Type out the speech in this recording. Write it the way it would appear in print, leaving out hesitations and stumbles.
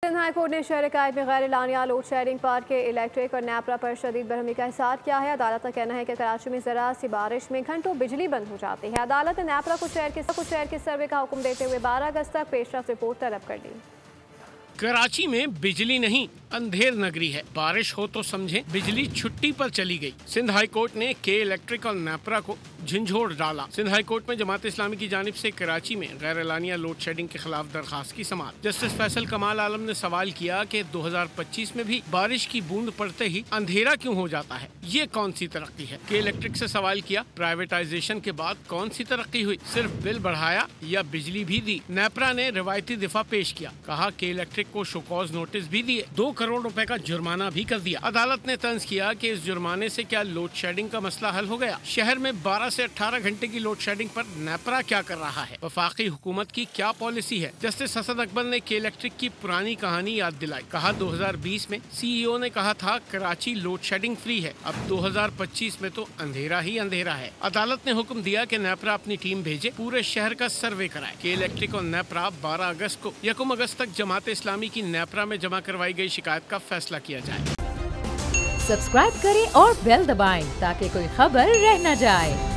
Sindh high court ने शहर कायद में गैर एलानिया लोड शेडिंग पर के इलेक्ट्रिक और नेपरा पर शदीद बरहमी का इज़हार किया है। अदालत का कहना है कि कराची में ज़रा सी बारिश में घंटों बिजली बंद हो जाती है। अदालत ने नेपरा को शहर के सर्वे का हुक्म देते हुए 12 अगस्त तक पेशरफ रिपोर्ट तलब कर ली। कराची में बिजली नहीं अंधेर नगरी है। बारिश हो तो समझे बिजली छुट्टी पर चली गई। सिंध हाई कोर्ट ने के इलेक्ट्रिक और नेपरा को झंझोड़ डाला। सिंध हाई कोर्ट में जमात इस्लामी की जानिब से कराची में गैर एलानिया लोड शेडिंग के खिलाफ दरखास्त की समाअत। जस्टिस फैसल कमाल आलम ने सवाल किया कि 2025 में भी बारिश की बूंद पड़ते ही अंधेरा क्यों हो जाता है, ये कौन सी तरक्की है। के इलेक्ट्रिक से सवाल किया, प्राइवेटाइजेशन के बाद कौन सी तरक्की हुई, सिर्फ बिल बढ़ाया या बिजली भी दी। नेपरा ने रिवायती दिफा पेश किया, कहा के इलेक्ट्रिक को शोकॉज नोटिस भी दिए, 2 करोड़ रुपए का जुर्माना भी कर दिया। अदालत ने तंज किया कि इस जुर्माने से क्या लोड शेडिंग का मसला हल हो गया। शहर में 12 से 18 घंटे की लोड शेडिंग पर नेपरा क्या कर रहा है, वफाकी हुकूमत की क्या पॉलिसी है। जस्टिस हसन अकबर ने के इलेक्ट्रिक की पुरानी कहानी याद दिलाई। कहा 2020 में CEO ने कहा था कराची लोड शेडिंग फ्री है, अब 2025 में तो अंधेरा ही अंधेरा है। अदालत ने हुक्म दिया कि नेपरा अपनी टीम भेजे, पूरे शहर का सर्वे कराए। के इलेक्ट्रिक और नेपरा 12 अगस्त को 1 अगस्त तक जमात इस्लामी की नेपरा में जमा करवाई गई शिकायत का फैसला किया जाए। सब्सक्राइब करें और बेल दबाएं ताकि कोई खबर रह न जाए।